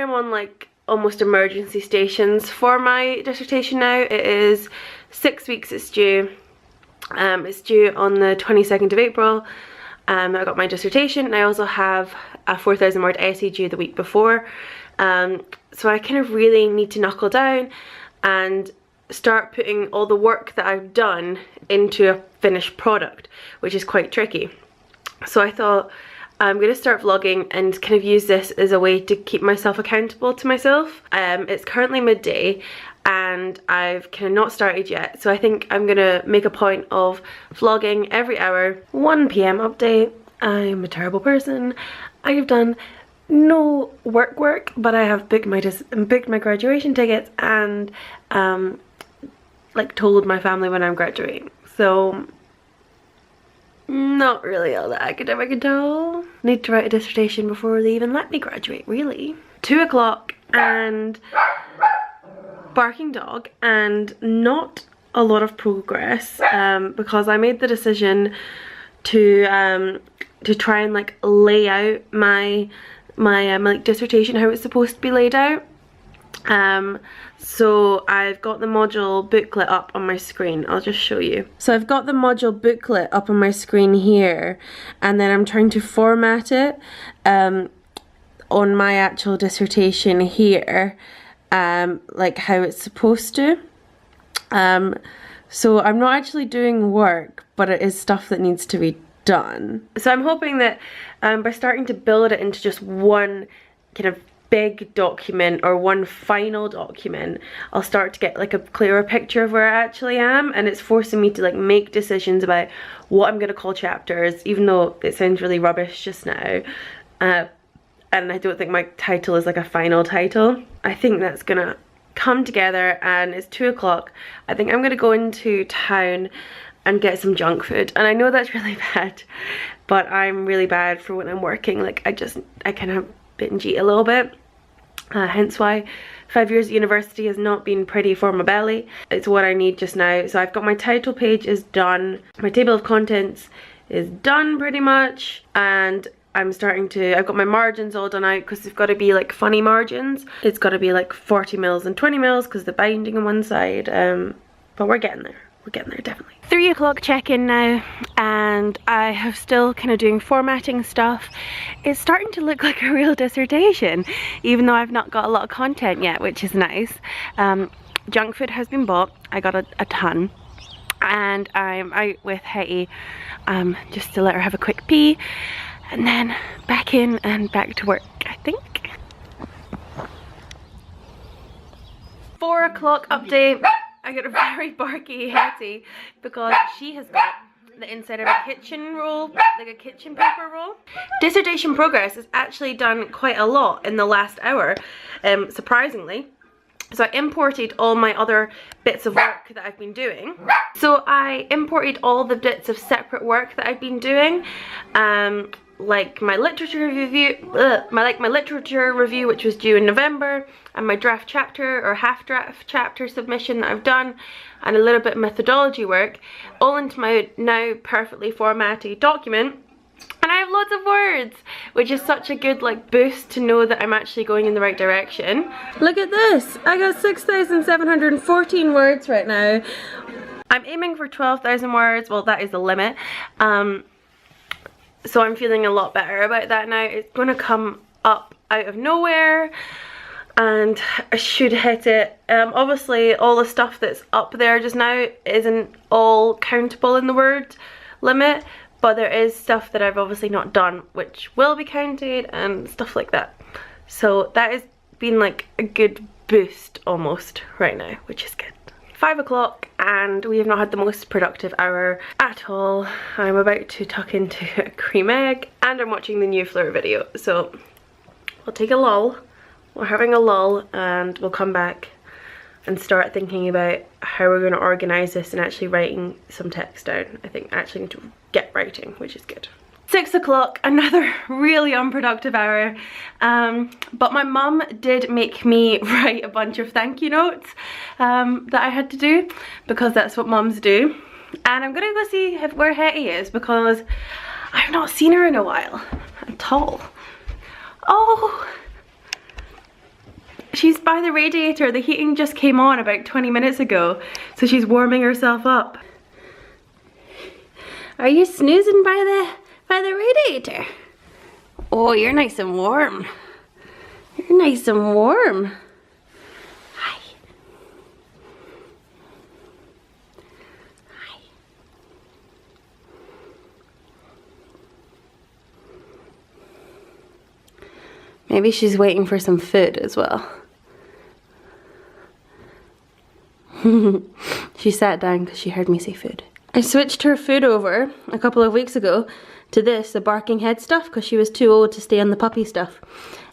am on like almost emergency stations for my dissertation now. It is 6 weeks it's due. It's due on the 22nd of April. I got my dissertation, and I also have a 4,000 word essay due the week before. So I kind of really need to knuckle down and start putting all the work that I've done into a finished product, which is quite tricky. So I thought I'm going to start vlogging and kind of use this as a way to keep myself accountable to myself. It's currently midday and I've kind of not started yet, so I think I'm going to make a point of vlogging every hour. 1 PM update. I'm a terrible person. I have done no work, but I have booked my graduation tickets and like told my family when I'm graduating. So not really all that academic at all. Need to write a dissertation before they even let me graduate, really. 2 o'clock and barking dog, and not a lot of progress because I made the decision to try and like lay out my like dissertation how it's supposed to be laid out. So I've got the module booklet up on my screen. I'll just show you. So I've got the module booklet up on my screen here, and then I'm trying to format it on my actual dissertation here, like how it's supposed to. So I'm not actually doing work, but it is stuff that needs to be done. So I'm hoping that by starting to build it into just one kind of big document or one final document, I'll start to get like a clearer picture of where I actually am, and it's forcing me to like make decisions about what I'm going to call chapters, even though it sounds really rubbish just now. And I don't think my title is like a final title. I think that's gonna come together, and it's 2 o'clock. I think I'm gonna go into town and get some junk food, and I know that's really bad, but I'm really bad for when I'm working. Like I kind of binge eat a little bit, hence why 5 years at university has not been pretty for my belly. It's what I need just now. So I've got my title page is done, my table of contents is done pretty much, and I've got my margins all done out because they've got to be like funny margins. It's got to be like 40 mils and 20 mils because the binding on one side, but we're getting there. We're getting there, definitely. 3 o'clock check-in now, and I have still kind of doing formatting stuff. It's starting to look like a real dissertation, even though I've not got a lot of content yet, which is nice. Junk food has been bought. I got a ton, and I'm out with Hetty just to let her have a quick pee, and then back in and back to work, I think. 4 o'clock update. I got a very barky Hetty because she has got the inside of a kitchen roll, like a kitchen paper roll. Dissertation progress has actually done quite a lot in the last hour, surprisingly. So I imported all my other bits of work that I've been doing. So I imported all the bits of separate work that I've been doing, like my literature review, my literature review, which was due in November, and my draft chapter or half draft chapter submission that I've done, and a little bit of methodology work, all into my now perfectly formatted document. And I have lots of words, which is such a good like boost to know that I'm actually going in the right direction. Look at this, I got 6,714 words right now. I'm aiming for 12,000 words, well that is the limit. So I'm feeling a lot better about that now. It's going to come up out of nowhere and I should hit it. Obviously all the stuff that's up there just now isn't all countable in the word limit, but there is stuff that I've obviously not done which will be counted and stuff like that. So that has been like a good boost almost right now, which is good. 5 o'clock and we have not had the most productive hour at all. I'm about to tuck into a cream egg and I'm watching the new Fleur video. So we'll take a lull. We're having a lull and we'll come back and start thinking about how we're going to organise this and actually writing some text down. I think I actually need to get writing, which is good. 6 o'clock, another really unproductive hour, but my mum did make me write a bunch of thank you notes that I had to do because that's what mums do. And I'm gonna go see where Hetty is because I've not seen her in a while at all. Oh, she's by the radiator. The heating just came on about 20 minutes ago, so she's warming herself up. Are you snoozing by the radiator? Oh, you're nice and warm. You're nice and warm. Hi. Hi. Maybe she's waiting for some food as well. She sat down because she heard me say food. I switched her food over a couple of weeks ago to this, the barking head stuff, because she was too old to stay on the puppy stuff.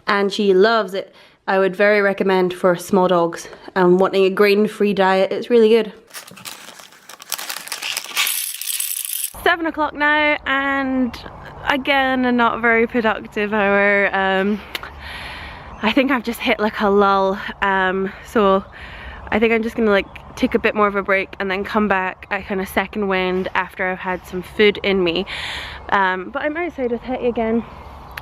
And she loves it. I would very recommend for small dogs wanting a grain-free diet. It's really good. 7 o'clock now, and again a not very productive hour. I think I've just hit like a lull, so I think I'm just gonna like take a bit more of a break and then come back at kind of second wind after I've had some food in me. But I'm outside with Hetty again,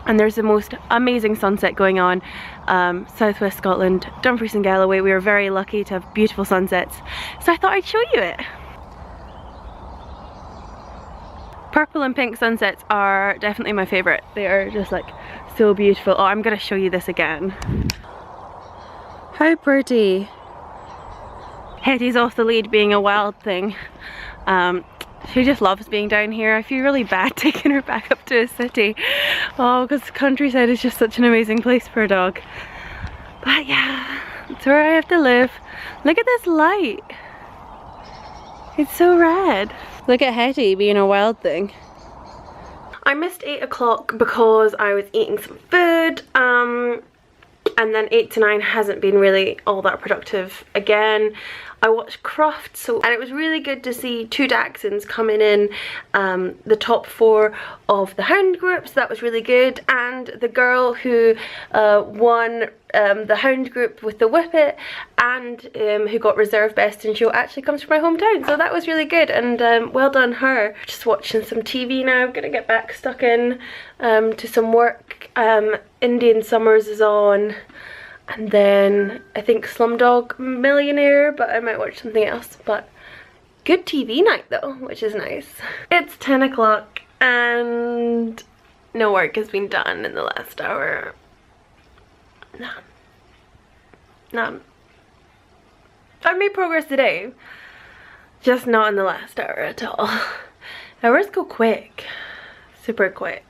and there's the most amazing sunset going on. Southwest Scotland, Dumfries and Galloway. We were very lucky to have beautiful sunsets, so I thought I'd show you it. Purple and pink sunsets are definitely my favourite. They are just like so beautiful. Oh, I'm gonna show you this again. How pretty. Hetty's off the lead being a wild thing. She just loves being down here. I feel really bad taking her back up to a city. Oh, because the countryside is just such an amazing place for a dog. But yeah, it's where I have to live. Look at this light. It's so red. Look at Hetty being a wild thing. I missed 8 o'clock because I was eating some food. And then 8 to 9 hasn't been really all that productive again. I watched Crufts, and it was really good to see 2 Dachshunds coming in the top 4 of the hound group, so that was really good. And the girl who won the hound group with the Whippet and who got reserve best in show actually comes from my hometown, so that was really good, and well done her. Just watching some TV now. I'm gonna get back stuck in to some work. Indian Summers is on, and then I think Slumdog Millionaire, but I might watch something else. But good TV night though, which is nice. It's 10 o'clock and no work has been done in the last hour. None. I've made progress today, just not in the last hour at all. Hours go quick, super quick.